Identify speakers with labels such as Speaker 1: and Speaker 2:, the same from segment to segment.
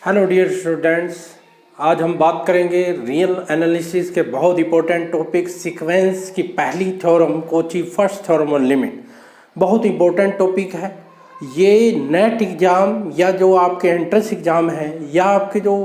Speaker 1: Hello dear students, आज हम बात करेंगे रियल एनालिसिस के बहुत इंपॉर्टेंट टॉपिक सीक्वेंस की पहली theorem Kochi first theorem on limit. बहुत इंपॉर्टेंट टॉपिक है ये। नेट एग्ज़ाम या जो आपके एंट्रेंस एग्ज़ाम है या आपके जो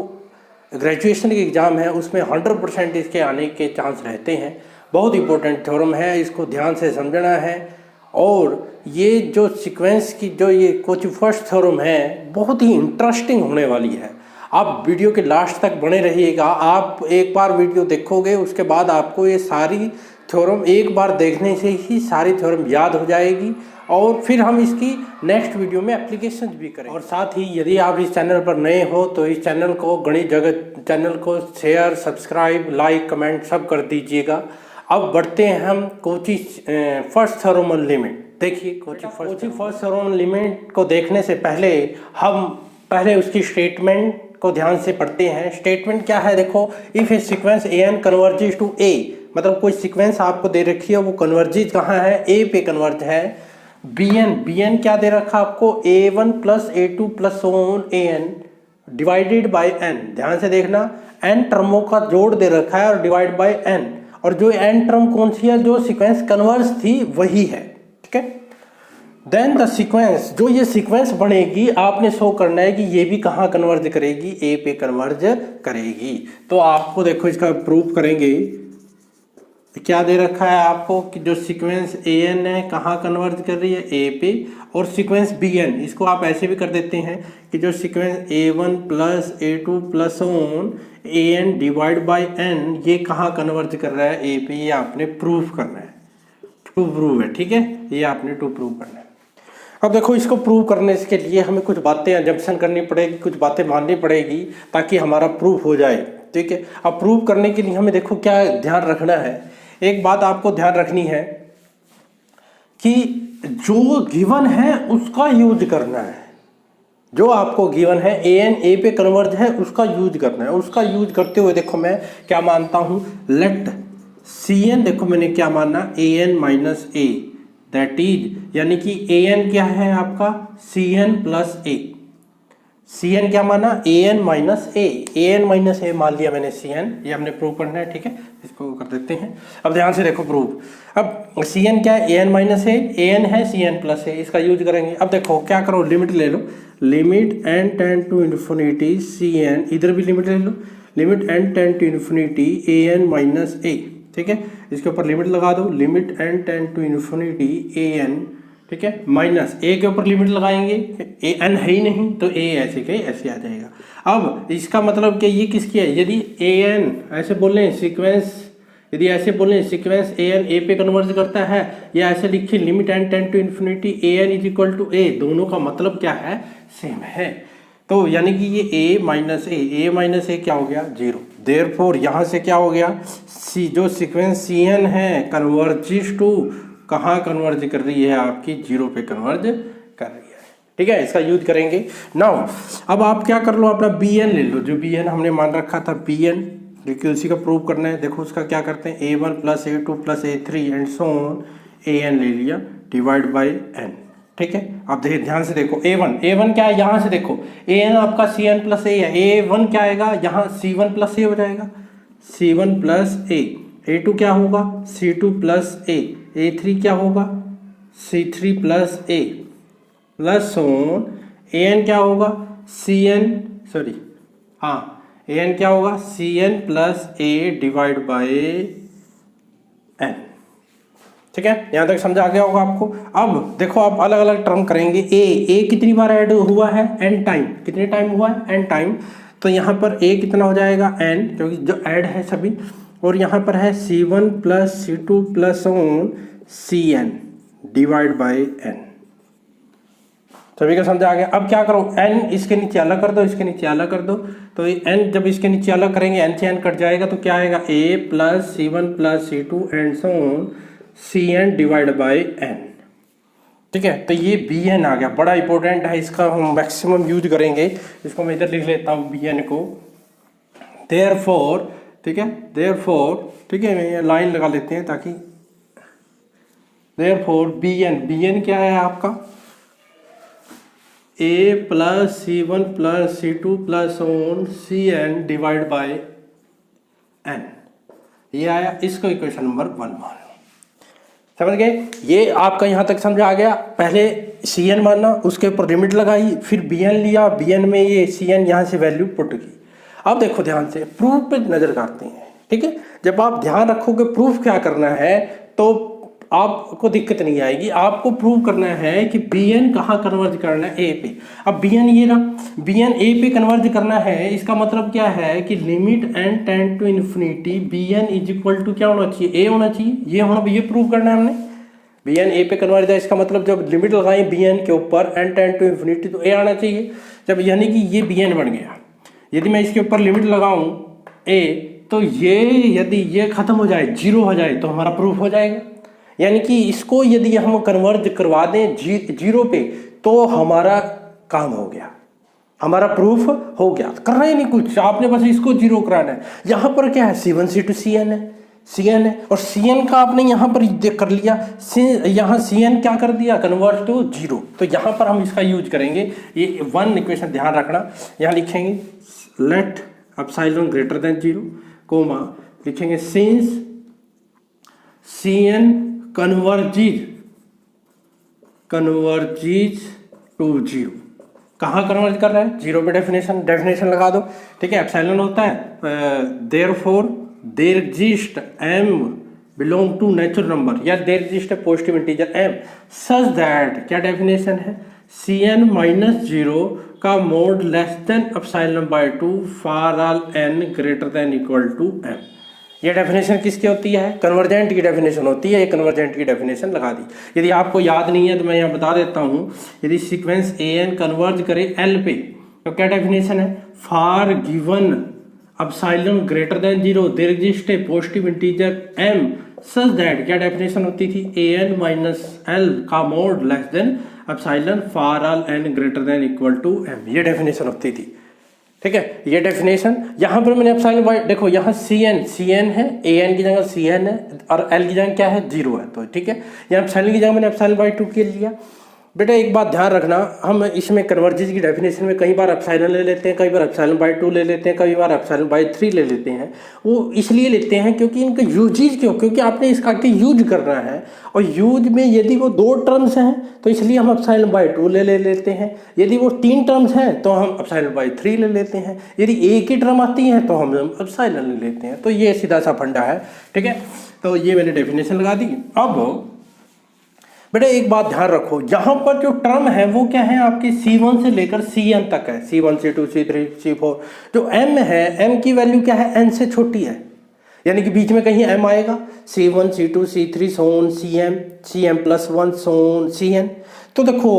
Speaker 1: ग्रेजुएशन के एग्ज़ाम है उसमें 100% इसके आने के चांस रहते हैं। बहुत इंपॉर्टेंट थ्योरम है, इसको ध्यान से समझना है। और ये जो सीक्वेंस की जो ये कोची फर्स्ट थ्योरम है बहुत ही इंटरेस्टिंग होने वाली है। आप वीडियो के लास्ट तक बने रहिएगा। आप एक बार वीडियो देखोगे उसके बाद आपको ये सारी थ्योरम एक बार देखने से ही सारी थ्योरम याद हो जाएगी और फिर हम इसकी नेक्स्ट वीडियो में एप्लीकेशन भी करेंगे। और साथ ही यदि आप इस चैनल पर नए हो तो इस चैनल को गणित जगत चैनल को शेयर, सब्सक्राइब, लाइक, कमेंट सब कर दीजिएगा। अब बढ़ते हैं हम Cauchy first theorem on limit. देखिए Cauchy first theorem on limit को देखने से पहले हम पहले उसकी स्टेटमेंट को ध्यान से पढ़ते हैं। स्टेटमेंट क्या है देखो, if a sequence a n converges to a, मतलब कोई सीक्वेंस आपको दे रखी है वो कन्वर्जेस कहाँ है, ए पे कन्वर्ज है। बी एन क्या दे रखा आपको, A1 plus A2 plus AN divided by n. ध्यान से देखना, एन टर्मों का जोड़ दे रखा है और डिवाइड बाई एन, और जो एन टर्म कौन सी है, जो सीक्वेंस कन्वर्ज थी वही है। ठीक है, देन द सीक्वेंस, जो ये सीक्वेंस बनेगी आपने शो करना है कि ये भी कहाँ कन्वर्ज करेगी, ए पे कन्वर्ज करेगी। तो आपको देखो इसका प्रूफ करेंगे। क्या दे रखा है आपको कि जो सीक्वेंस ए एन है कहाँ कन्वर्ज कर रही है, ए पे, और सीक्वेंस बी एन, इसको आप ऐसे भी कर देते हैं कि जो sequence A1 plus A2 plus AN divide by n ये कहाँ कन्वर्ज कर रहा है, ए पे। ये आपने प्रूफ करना है, टू प्रूव है। ठीक है, ये आपने टू प्रूव करना है। अब देखो इसको प्रूव करने के लिए हमें कुछ बातें अजम्पशन करनी पड़ेगी, कुछ बातें माननी पड़ेगी ताकि हमारा प्रूफ हो जाए। ठीक है, अब प्रूव करने के लिए हमें देखो क्या ध्यान रखना है। एक बात आपको ध्यान रखनी है कि जो गिवन है उसका यूज करना है। जो आपको गिवन है AN A पे कन्वर्ज है उसका यूज करना है। उसका यूज करते हुए देखो मैं क्या मानता हूं, लेट CN, देखो मैंने क्या माना, AN minus A, that is, यानी कि AN क्या है आपका CN प्लस A। CN क्या माना, AN minus A, AN minus A मान लिया मैंने CN, ये हमने प्रूव करना है। ठीक है, इसको कर देते हैं। अब ध्यान से देखो प्रूफ। अब CN क्या है, AN माइनस A, AN है CN प्लस A, इसका यूज करेंगे। अब देखो क्या करो, लिमिट ले लो, limit n tend to infinity CN, इधर भी लिमिट ले लो, limit n tend to infinity AN minus A। ठीक है, इसके ऊपर लिमिट लगा दो, limit n tend to infinity AN, ठीक है, माइनस A के ऊपर लिमिट लगाएंगे, AN है ही नहीं तो A ऐसे के ऐसे आ जाएगा। अब इसका मतलब कि ये किसकी है, यदि AN ऐसे बोले सीक्वेंस, यदि ऐसे बोले सीक्वेंस AN A पे कन्वर्ज करता है, या ऐसे लिखिए limit n tend to infinity AN is equal to A, दोनों का मतलब क्या है, सेम है। तो यानी कि ये A माइनस A क्या हो गया, 0। देयरफॉर यहाँ से क्या हो गया, जो सीक्वेंस CN है कन्वर्जिस टू, कहाँ कन्वर्ज कर रही है आपकी, 0 पे कन्वर्ज कर रही है। ठीक है, इसका यूज करेंगे। नाउ अब आप क्या कर लो, अपना BN ले लो, जो BN हमने मान रखा था BN, लेकिन उसी का प्रूव करना है। देखो उसका क्या करते हैं, A1 plus A2 plus A3 and so on, AN ले लिया डिवाइड बाई N। ठीक है, अब देखिए ध्यान से देखो, A1 क्या है, यहाँ से देखो AN आपका CN प्लस A है, A1 क्या आएगा, यहाँ C1 प्लस A हो जाएगा, C1 प्लस A। A2 क्या होगा, C2 प्लस A। A3 क्या होगा, C3 plus A plus on, AN क्या होगा, CN, सॉरी हाँ, AN क्या होगा, CN plus A divide by N। ठीक है, यहाँ तक समझ आ गया होगा आपको। अब देखो आप अलग अलग टर्म करेंगे। A कितनी बार ऐड हुआ है, N टाइम, कितने टाइम हुआ है, N टाइम। तो यहाँ पर A कितना हो जाएगा, N, क्योंकि जो ऐड है सभी, और यहाँ पर है C1 plus C2 plus on CN divide by N। सभी का समझा आ गया। अब क्या करो, N इसके नीचे अलग कर दो, इसके नीचे अलग कर दो, तो N जब इसके नीचे अलग करेंगे N से N कट जाएगा, तो क्या आएगा, A plus C1 plus C2 and so on CN divide by N। ठीक है, तो ये BN आ गया, बड़ा इंपॉर्टेंट है, इसका हम मैक्सिमम यूज करेंगे। इसको मैं इधर लिख लेता हूँ BN को, देयरफॉर, ठीक है, देयरफॉर, ठीक है, ये लाइन लगा लेते हैं ताकि, देयरफॉर BN क्या है आपका, a plus C1 plus C2 plus on Cn divide by n, ये आया, इसको इक्वेशन नंबर 1 मान लो। समझ गए? ये आपका यहाँ तक समझ आ गया। पहले Cn माना, उसके ऊपर लिमिट लगाई, फिर Bn लिया, Bn में ये Cn यहाँ से वैल्यू पुट की। अब देखो ध्यान से, प्रूफ पे नजर करते हैं, ठीक है। जब आप ध्यान रखोगे प्रूफ क्या करना है तो आपको दिक्कत नहीं आएगी। आपको प्रूव करना है कि Bn कहाँ कन्वर्ज करना है, ए पे। अब Bn ये रहा, Bn ए पे कन्वर्ज करना है, इसका मतलब क्या है कि limit n tend to infinity Bn is equal to क्या होना चाहिए, ए होना चाहिए। ये प्रूव करना है हमने, Bn ए पे कन्वर्ज है, इसका मतलब जब लिमिट लगाएं Bn के ऊपर n टेंड टू इन्फिनिटी तो ए आना चाहिए। जब यानी कि ये Bn बन गया, यदि मैं इसके ऊपर लिमिट लगाऊं ए, तो ये यदि ये खत्म हो जाए, जीरो हो जाए, तो हमारा प्रूफ हो जाएगा। यानी कि इसको यदि हम कन्वर्ज करवा दें जीरो पे तो हमारा काम हो गया, हमारा प्रूफ हो गया। करना ही नहीं कुछ, आपने बस इसको जीरो कराना है। यहाँ पर क्या है, C1 C2 Cn है, Cn है, और Cn का आपने यहाँ पर कर लिया, यहाँ Cn क्या कर दिया, कन्वर्ट टू जीरो। तो यहाँ पर हम इसका यूज करेंगे, ये 1 इक्वेशन ध्यान रखना। यहाँ लिखेंगे let epsilon greater than zero, comma लिखेंगे since Cn converges to zero. कहाँ कन्वर्ज कर रहा है, जीरो पे। डेफिनेशन लगा दो, ठीक है। एप्सिलॉन होता है therefore there exist m belong to natural number, या देयर एग्जिस्ट है positive integer m such that, क्या डेफिनेशन है, Cn माइनस जीरो का mod less than epsilon by 2 for all n greater than equal to m। ये definition किसकी होती है, convergent की डेफिनेशन होती है। ये कन्वर्जेंट की डेफिनेशन लगा दी। यदि आपको याद नहीं है तो मैं यहाँ बता देता हूँ, यदि सीक्वेंस an कन्वर्ज करे l पे तो क्या डेफिनेशन है, for given epsilon greater than zero there exist a positive integer m such that, क्या डेफिनेशन होती थी, an माइनस l का mod less than epsilon for all n greater than equal to m। ये definition होती थी, ठीक है। ये डेफिनेशन यहाँ पर मैंने एप्सिलॉन बाय, देखो यहाँ Cn है, An की जगह Cn है और L की जगह क्या है, जीरो है, तो ठीक है। यहाँ एप्सिलॉन की जगह मैंने एप्सिलॉन बाय 2 के लिया। बेटा एक बात ध्यान रखना, हम इसमें कन्वर्जेंस की डेफिनेशन में कई बार एप्सिलॉन ले लेते हैं, कई बार एप्सिलॉन बाय 2 ले लेते हैं, कई बार एप्सिलॉन बाय 3 ले लेते हैं। वो इसलिए लेते हैं क्योंकि इनका यूजेज क्योंकि आपने इसका आगे यूज करना है, और यूज में यदि वो 2 टर्म्स हैं तो इसलिए हम एप्सिलॉन बाय 2 ले लेते हैं। यदि वो 3 टर्म्स हैं तो हम एप्सिलॉन बाय 3 ले लेते हैं। यदि एक ही टर्म आती है तो हम एप्सिलॉन ले लेते हैं। तो ये सीधा सा फंडा है, ठीक है। तो ये मैंने डेफिनेशन लगा दी। अब बेटा एक बात ध्यान रखो, यहाँ पर जो टर्म है वो क्या है, आपकी C1 से लेकर Cn तक है, C1 C2 C3 C4। जो m है, m की वैल्यू क्या है, n से छोटी है, यानी कि बीच में कहीं m आएगा, C1 C2 C3 सोन Cm प्लस 1 सोन Cn। तो देखो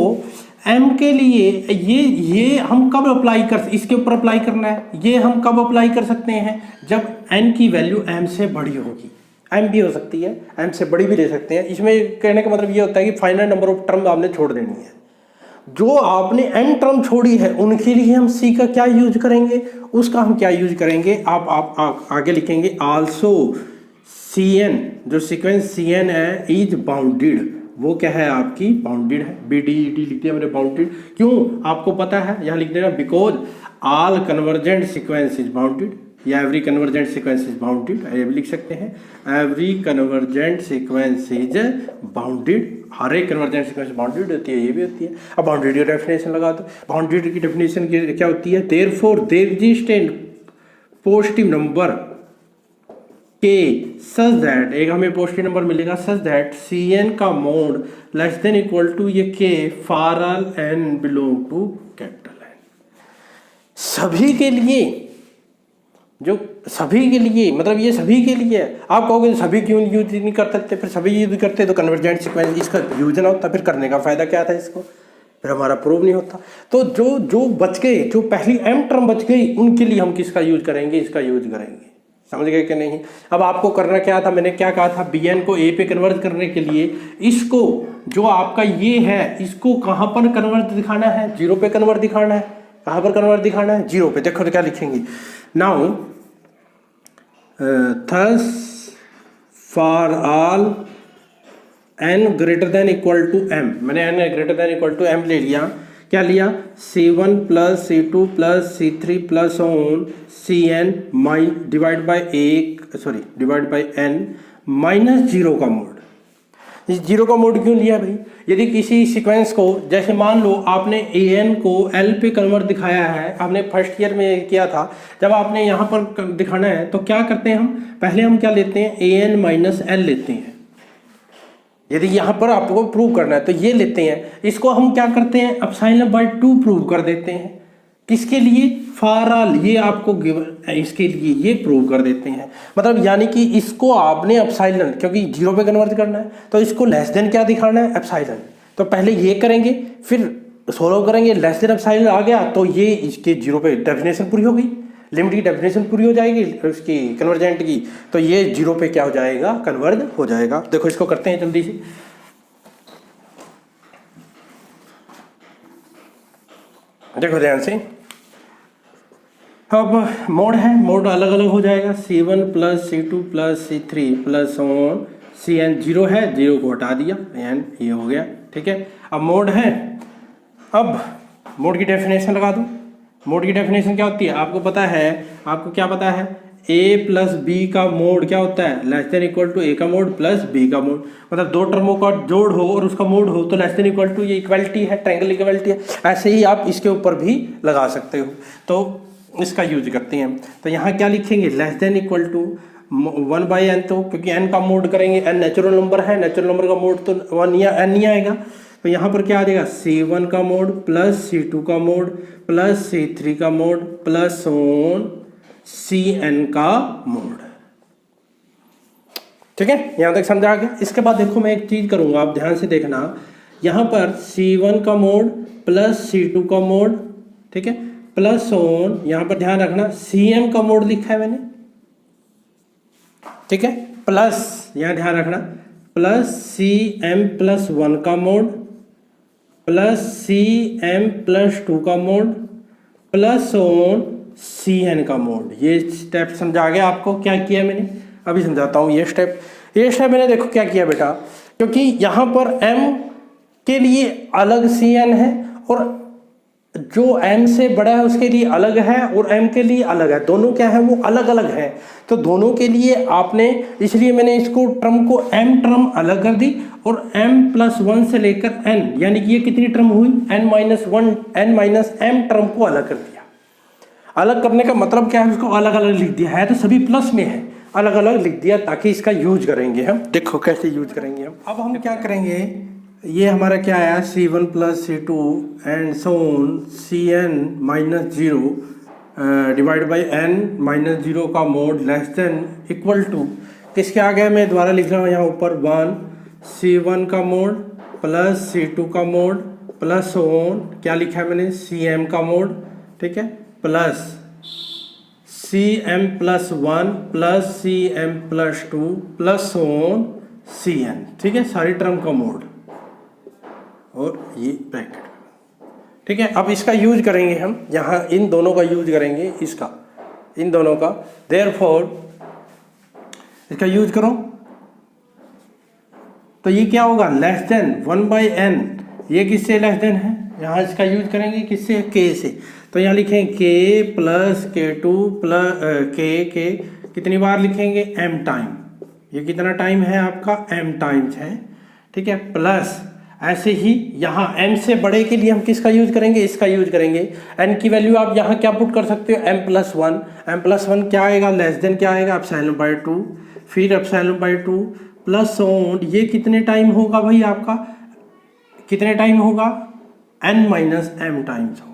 Speaker 1: m के लिए ये हम कब अप्लाई कर, इसके ऊपर अप्लाई करना है, ये हम कब अप्लाई कर सकते हैं, जब n की वैल्यू m से बड़ी होगी। m भी हो सकती है, m से बड़ी भी ले सकते हैं। इसमें कहने का मतलब ये होता है कि फाइनल नंबर ऑफ टर्म आपने छोड़ देनी है। जो आपने m टर्म छोड़ी है उनके लिए हम c का क्या यूज करेंगे, उसका हम क्या यूज करेंगे, आप आगे लिखेंगे आल्सो Cn, जो सीक्वेंस Cn है इज बाउंडेड, वो क्या है आपकी बाउंडेड है। BDED लिख दिया मैंने बाउंडेड, क्यों आपको पता है, यहाँ लिख देना because all convergent sequence is bounded, या every convergent sequence is bounded, ये भी लिख सकते हैं, every convergent sequence is bounded. हर एक कन्वर्जेंट सीक्वेंस बाउंडेड होती है, ये भी होती है। अब बाउंडेड की डेफिनेशन लगा दो। बाउंडेड की डेफिनेशन क्या होती है, therefore there exist a positive number के सच दैट, एक हमें पॉजिटिव नंबर मिलेगा सच दैट Cn का mod less than equal to ये k for all n belong to capital N। सभी के लिए, जो सभी के लिए मतलब ये सभी के लिए है। आप कहोगे सभी क्यों यूज नहीं कर सकते, फिर सभी यूज करते तो कन्वर्जेंट सीक्वेंस इसका यूज ना होता, फिर करने का फायदा क्या था इसको, फिर हमारा प्रूव नहीं होता। तो जो बच गए, जो पहली m टर्म बच गई, उनके लिए हम किसका यूज करेंगे, इसका यूज करेंगे। समझ गए कि नहीं। अब आपको करना क्या था, मैंने क्या कहा था, Bn को a पे कन्वर्ट करने के लिए इसको, जो आपका ये है, इसको कहाँ पर कन्वर्ट दिखाना है, जीरो पे कन्वर्ट दिखाना है। कहाँ पर कन्वर्ट दिखाना है, जीरो पे। देखो तो क्या लिखेंगे, now thus for all n greater than equal to m, मैंने n greater than equal to m ले लिया, क्या लिया, C1 plus C2 plus C3 plus on Cn divide by n minus zero का मोड। इस जीरो का mod क्यों लिया भाई, यदि किसी सीक्वेंस को, जैसे मान लो आपने an को l पे कन्वर्ट दिखाया है, आपने फर्स्ट ईयर में किया था, जब आपने यहाँ पर दिखाना है तो क्या करते हैं हम, पहले हम क्या लेते हैं, an माइनस l लेते हैं। यदि यहाँ पर आपको प्रूव करना है तो ये लेते हैं, इसको हम क्या करते हैं, एप्सिलॉन बाय 2 प्रूव कर देते हैं। किसके लिए, फॉर ऑल, ये आपको गिवन, इसके लिए ये प्रूव कर देते हैं। मतलब यानी कि इसको आपने एप्सिलॉन, क्योंकि जीरो पे कन्वर्ट करना है तो इसको लेस देन क्या दिखाना है, एप्सिलॉन। तो पहले ये करेंगे, फिर सोल्व करेंगे, लेस देन एप्सिलॉन आ गया तो ये इसके जीरो पे डेफिनेशन पूरी हो गई, लिमिट की डेफिनेशन पूरी हो जाएगी उसकी कन्वर्जेंट की, तो ये जीरो पे क्या हो जाएगा, कन्वर्ज हो जाएगा। देखो इसको करते हैं जल्दी से। देखो ध्यान से, अब मोड है, मोड अलग अलग हो जाएगा, C1 plus C2 plus C3 plus on Cn, zero है, जीरो को हटा दिया, n ये हो गया, ठीक है। अब मोड है, अब मोड की डेफिनेशन लगा दो। मोड की डेफिनेशन क्या होती है, आपको पता है, आपको क्या पता है, a प्लस बी का मोड क्या होता है, less than equal to a का मोड प्लस b का मोड। मतलब दो टर्मों का जोड़ हो और उसका मोड हो तो लेस देन इक्वल टू, ये इक्वलिटी है, ट्रायंगल इक्वलिटी है। ऐसे ही आप इसके ऊपर भी लगा सकते हो, तो इसका यूज करते हैं। तो यहाँ क्या लिखेंगे, less than equal to 1/n, तो क्योंकि n का मोड करेंगे, n नेचुरल नंबर है, नेचुरल नंबर का मोड तो 1 या n नहीं आएगा, तो यहाँ पर क्या आ जाएगा, C1 का मोड प्लस C2 का मोड प्लस C3 का मोड प्लस ऑन Cn का मोड। ठीक है, यहाँ तक समझा आ गया। इसके बाद देखो मैं एक चीज करूंगा, आप ध्यान से देखना, यहाँ पर C1 का मोड प्लस C2 का मोड, ठीक है, प्लस ऑन, यहाँ पर ध्यान रखना Cm का मोड लिखा है मैंने, ठीक है, प्लस यहाँ ध्यान रखना प्लस Cm प्लस 1 का मोड प्लस Cm प्लस 2 का मोड प्लस ऑन Cn का मोड। ये स्टेप समझा गया आपको, क्या किया मैंने, अभी समझाता हूँ। ये स्टेप मैंने देखो क्या किया बेटा, क्योंकि यहाँ पर m के लिए अलग Cn है और जो m से बड़ा है उसके लिए अलग है और m के लिए अलग है, दोनों क्या है, वो अलग अलग है। तो दोनों के लिए आपने, इसलिए मैंने इसको टर्म को m टर्म अलग कर दी और m प्लस 1 से लेकर n, यानी कि ये कितनी टर्म हुई, n minus 1, n minus m term को अलग कर दिया। अलग करने का मतलब क्या है, उसको अलग अलग लिख दिया है, तो सभी प्लस में है, अलग अलग लिख दिया ताकि इसका यूज करेंगे हम। देखो कैसे यूज करेंगे हम। अब हम क्या करेंगे, ये हमारा क्या आया, C1 plus C2 and so on Cn minus 0 divide by n minus 0 का mod less than equal to, किसके आ गया, मैं दोबारा लिख रहा हूँ यहाँ ऊपर, 1 C1 का मोड प्लस C2 का मोड प्लस ऑन, क्या लिखा है मैंने, Cm का मोड, ठीक है, plus Cm plus 1 plus Cm plus 2 plus on Cn, ठीक है, सारी टर्म का मोड और ये ब्रैकेट, ठीक है। अब इसका यूज करेंगे हम, यहाँ इन दोनों का यूज करेंगे, इसका, इन दोनों का, देयरफॉर इसका यूज करो तो ये क्या होगा, लेस देन 1/n, ये किससे लेस देन है, यहाँ इसका यूज करेंगे किससे, k से, तो यहाँ लिखेंगे k plus K2 plus k कितनी बार लिखेंगे, m टाइम, ये कितना टाइम है आपका, m टाइम्स है, ठीक है, प्लस ऐसे ही यहाँ m से बड़े के लिए हम किसका यूज करेंगे, इसका यूज करेंगे। n की वैल्यू आप यहाँ क्या पुट कर सकते हो, m प्लस 1 क्या आएगा, लेस देन क्या आएगा, एप्सिलॉन बाय 2, फिर एप्सिलॉन बाय 2 प्लस ऑन, ये कितने टाइम होगा भाई आपका, कितने टाइम होगा, n माइनस m टाइम्स होगा,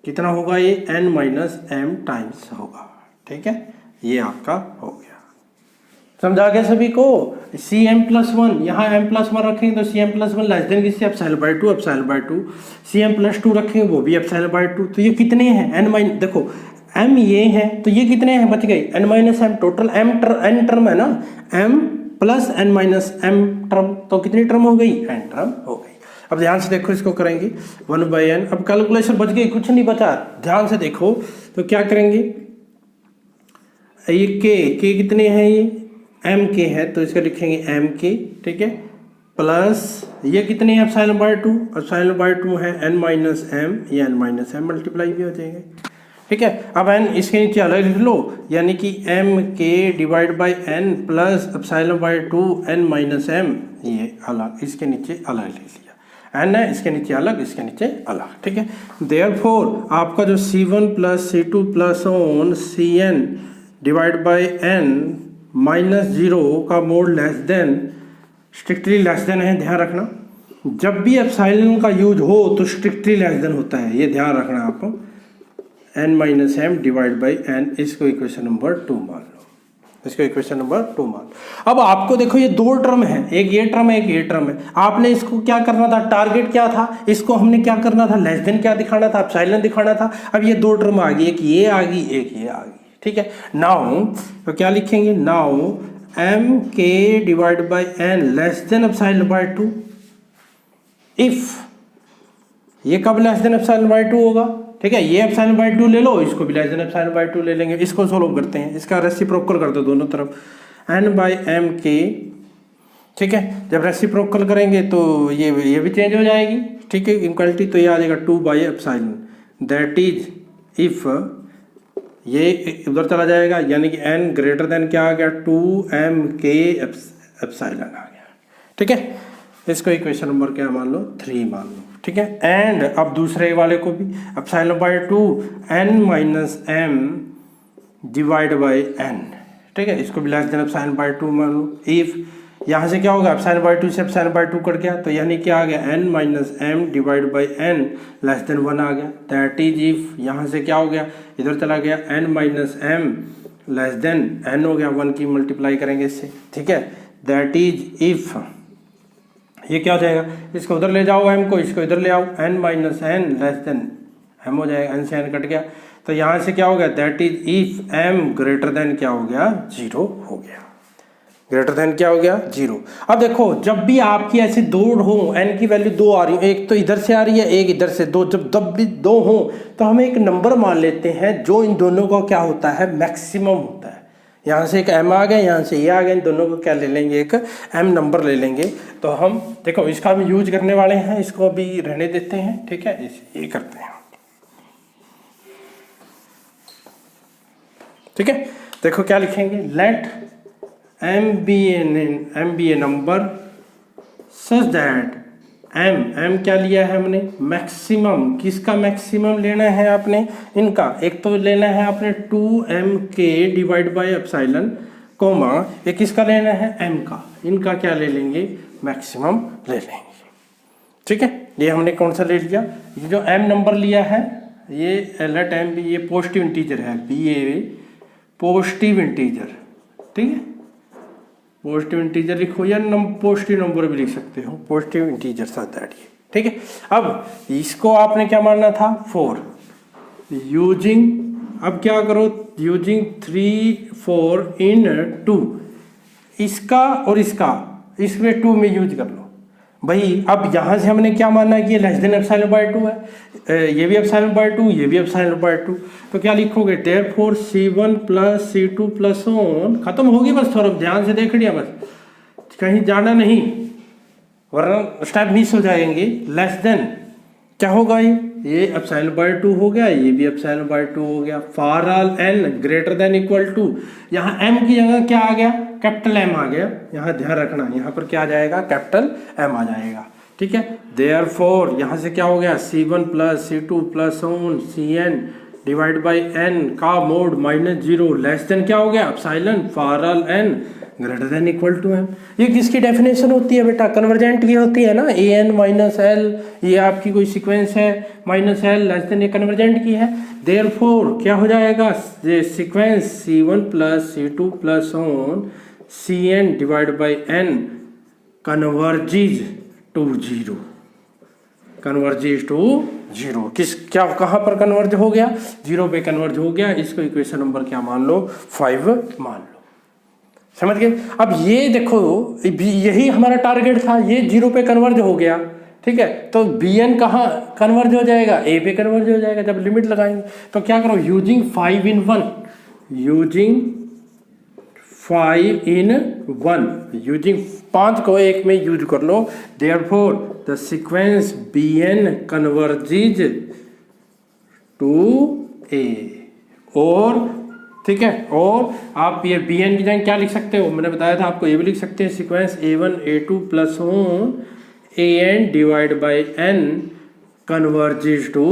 Speaker 1: कितना होगा ये, n माइनस m टाइम्स होगा, ठीक है, ये आपका हो गया। समझा गया सभी को। Cm प्लस 1, यहाँ m प्लस 1 रखेंगे तो Cm प्लस 1 लेस देन किससे, epsilon by 2, epsilon by 2, Cm plus 2 रखेंगे वो भी एप्सिलॉन बाय 2, तो ये कितने हैं, n माइनस, देखो m ये हैं तो ये कितने हैं, बच गए n minus m, total n term है ना, m plus n minus m term, तो कितनी टर्म हो गई, n टर्म हो गई। अब ध्यान से देखो, इसको करेंगे 1/n, अब कैलकुलेशन बच गई, कुछ नहीं बचा, ध्यान से देखो, तो क्या करेंगे, ये k कितने हैं, ये m k है तो इसका लिखेंगे m k, ठीक है, प्लस ये कितने हैं एप्सिलॉन बाय 2, एप्सिलॉन बाय 2 है n माइनस एम, ये n माइनस एम मल्टीप्लाई भी हो जाएंगे। ठीक है, अब n इसके नीचे अलग लिख लो, यानी कि m k divide by n plus epsilon by 2 n minus m, ये अलग, इसके नीचे अलग लिख लिया। n है, इसके नीचे अलग, इसके नीचे अलग। ठीक है, देयरफॉर आपका जो c1 plus c2 plus on cn divide by n minus 0 का mod less then, strictly less than है, ध्यान रखना। जब भी एप्सिलॉन का यूज हो तो स्ट्रिक्टली लेस देन होता है, ये ध्यान रखना आपको। n minus m divide by n, इसको इक्वेशन नंबर 2 मान लो, इसको इक्वेशन नंबर 2 मान लो। अब आपको देखो ये दो टर्म है, एक ये टर्म है, एक ये टर्म है। आपने इसको क्या करना था, टारगेट क्या था, इसको हमने क्या करना था, लेस देन क्या दिखाना था, एप्सिलॉन दिखाना था। अब ये दो टर्म आ गई, एक ये आ गई, एक ये आ गई। ठीक है, नाउ तो क्या लिखेंगे, now m k divide by n less than epsilon by 2 if, ये कब लेस देन एप्सिलॉन बाय 2 होगा। ठीक है, ये एप्सिलॉन बाय 2 ले लो, इसको भी लेस देन एप्सिलॉन बाय 2 ले लेंगे। इसको सोल्व करते हैं, इसका रेसिप्रोकल कर दो दोनों तरफ, n बाई एम के। ठीक है, जब रेसिप्रोकल करेंगे तो ये भी चेंज हो जाएगी। ठीक है, इक्वलिटी तो ये आ जाएगा 2 by epsilon, that is if ये उधर चला जाएगा, यानी कि n ग्रेटर देन क्या आ गया, 2m k एप्सिलॉन आ गया। ठीक है, इसको इक्वेशन नंबर क्या मान लो, 3 मान लो। ठीक है, एंड अब दूसरे वाले को भी epsilon by 2 n minus m divide by n। ठीक है, इसको भी लेस देन एप्सिलॉन बाय 2 मान लो। इफ यहाँ से क्या होगा, एप्सिलॉन बाय 2 से एप्सिलॉन बाय 2 कट गया, तो यानी क्या आ गया, n minus m divide by n less than 1 आ गया। दैट इज इफ, यहाँ से क्या हो गया, इधर चला गया, n minus m less than n हो गया, 1 की मल्टीप्लाई करेंगे इससे। ठीक है, दैट इज इफ, ये क्या हो जाएगा, इसको उधर ले जाओ m को, इसको इधर ले आओ, n minus n less than m हो जाएगा, n से n कट गया, तो यहाँ से क्या हो गया, that is if m greater than क्या हो गया, 0 हो गया। ग्रेटर देन क्या हो गया, 0। अब देखो, जब भी आपकी ऐसे दो हो, n की वैल्यू 2 आ रही है, एक तो इधर से आ रही है, एक इधर से, दो, जब भी 2 हो तो हम एक नंबर मान लेते हैं जो इन दोनों का क्या होता है, मैक्सिमम होता है। यहाँ से एक m आ गया, यहाँ से ये आ गया, इन दोनों को क्या ले लेंगे, एक m नंबर ले लेंगे। तो हम देखो इसका भी यूज करने वाले हैं, इसको भी रहने देते हैं। ठीक है, ये करते हैं। ठीक है, देखो क्या लिखेंगे, late m be a number such that m क्या लिया है हमने, मैक्सिमम। किसका मैक्सिमम लेना है आपने, इनका। एक तो लेना है आपने 2m k divide by epsilon, comma एक किसका लेना है, m का। इनका क्या ले लेंगे, मैक्सिमम ले लेंगे। ठीक है, ये हमने कौन सा ले लिया, ये जो m नंबर लिया है, ये लेट m भी, ये पॉजिटिव इंटीजर है, ये पॉजिटिव इंटीजर। ठीक है, पॉजिटिव इंटीजर लिखो या पॉजिटिव नंबर भी लिख सकते हो, पॉजिटिव इंटीजर साथ दैट ये। ठीक है, अब इसको आपने क्या मानना था, 4 यूजिंग, अब क्या करो, यूजिंग 3 4 इन 2, इसका और इसका, इसमें 2 में यूज कर लो भाई। अब यहाँ से हमने क्या मानना है कि ये लेस देन एप्सिलॉन बाय 2 है, ये भी एप्सिलॉन बाय 2, ये भी एप्सिलॉन बाय 2, तो क्या लिखोगे, therefore c1 plus c2 plus on, खत्म होगी बस। थोड़ा ध्यान से देख लिया बस, कहीं जाना नहीं वरना स्टेप मिस हो जाएंगे। लेस देन क्या होगा, ये एप्सिलॉन बाय 2 हो गया, ये भी एप्सिलॉन बाय 2 हो गया। For all n greater than equal to, यहाँ m की जगह क्या आ गया, कैपिटल M आ गया। यहाँ ध्यान रखना, यहाँ पर क्या आ जाएगा, कैपिटल M आ जाएगा। ठीक है, देयरफॉर यहाँ से क्या हो गया, c1 plus c2 plus on cn divide by n का मोड माइनस 0 लेस देन क्या हो गया, epsilon for all n greater than equal to m। ये किसकी डेफिनेशन होती है बेटा, कन्वर्जेंट की होती है ना, an माइनस l, ये आपकी कोई सीक्वेंस है, माइनस l लेस देन, ये कन्वर्जेंट की है। देयरफॉर क्या हो जाएगा, ये sequence c1 plus c2 plus on cn divide by n converges to 0, converges to 0। किस क्या कहाँ पर कन्वर्ज हो गया, 0 पे कन्वर्ज हो गया। इसको इक्वेशन नंबर क्या मान लो, 5 मान लो। समझ गए। अब ये देखो, यही हमारा टारगेट था, ये 0 पे कन्वर्ज हो गया। ठीक है, तो bn कहाँ कन्वर्ज हो जाएगा, a पे कन्वर्ज हो जाएगा जब लिमिट लगाएंगे। तो क्या करो, using 5 in 1, using 5 in 1 using 5 को एक में यूज कर लो। Therefore the sequence Bn converges to A और ठीक है, और आप ये Bn की जगह क्या लिख सकते हो, मैंने बताया था आपको, ये भी लिख सकते हैं sequence A1 A2 plus An divide by n converges to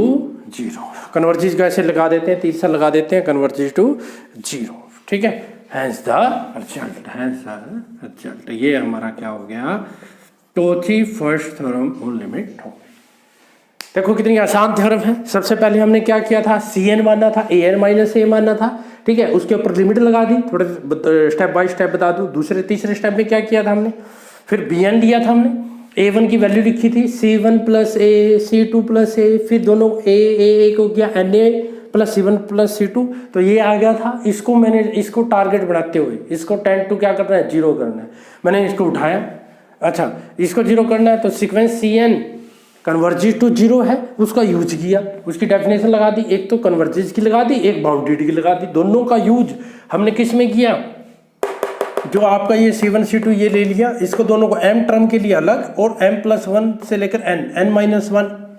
Speaker 1: 0। Converges कैसे लगा देते हैं, तीसरा लगा देते हैं कन्वर्जेज टू 0, ठीक है। हैंस द रिजल्ट, ये हमारा क्या हो गया, Cauchy first theorem on limit हो गया। देखो कितनी आसान थ्योरम है। सबसे पहले हमने क्या किया था, Cn मानना था, An माइनस ए मानना था, ठीक है। उसके ऊपर लिमिट लगा दी, थोड़े स्टेप बाय स्टेप बता दूं। दूसरे तीसरे स्टेप में क्या किया था हमने, फिर Bn लिया था हमने, A1 की वैल्यू लिखी थी C1 प्लस ए C2 प्लस ए, फिर दोनों ए को किया Na plus C1 plus C2, तो ये आ गया था। इसको मैंने इसको टारगेट बनाते हुए इसको 10 टू क्या करना है, 0 करना है। मैंने इसको उठाया, अच्छा इसको 0 करना है, तो सीक्वेंस Cn कन्वर्जेज टू 0 है, उसका यूज किया, उसकी डेफिनेशन लगा दी, एक तो कन्वर्जेज की लगा दी, एक बाउंडेड की लगा दी। दोनों का यूज हमने किस में किया, जो आपका ये C1 C2 ये ले लिया, इसको दोनों को m टर्म के लिए अलग और m+1 से लेकर n-1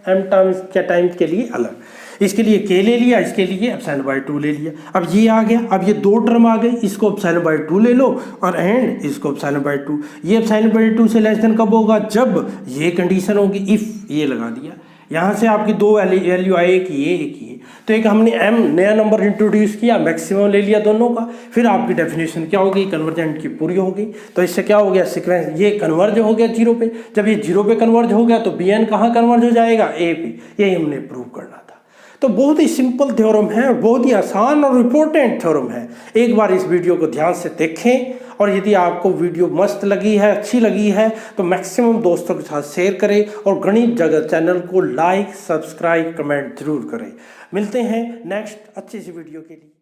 Speaker 1: m टर्म्स के टाइम के लिए अलग, इसके लिए k ले लिया, इसके लिए ε/2 ले लिया। अब ये आ गया, अब ये दो टर्म आ गई, इसको ε/2 ले लो और एंड इसको ε/2। ये ε/2 से लेस देन कब होगा, जब ये कंडीशन होगी, इफ ये लगा दिया। यहाँ से आपकी दो वैल्यू आए, एक ये, तो एक हमने m नया नंबर इंट्रोड्यूस किया, मैक्सिमम ले लिया दोनों का, फिर आपकी डेफिनेशन क्या होगी, कन्वर्जेंट की पूरी हो गई। तो इससे क्या हो गया, सीक्वेंस ये कन्वर्ज हो गया 0 पे। जब ये 0 पे कन्वर्ज हो गया तो Bn कहाँ कन्वर्ज हो जाएगा, A पे। यही हमने प्रूव करना था। तो बहुत ही सिंपल थ्योरम है, बहुत ही आसान और इम्पोर्टेंट थ्योरम है। एक बार इस वीडियो को ध्यान से देखें, और यदि आपको वीडियो मस्त लगी है, अच्छी लगी है, तो मैक्सिमम दोस्तों के साथ शेयर करें और गणित जगत चैनल को लाइक, सब्सक्राइब, कमेंट जरूर करें। मिलते हैं नेक्स्ट अच्छी सी वीडियो के लिए।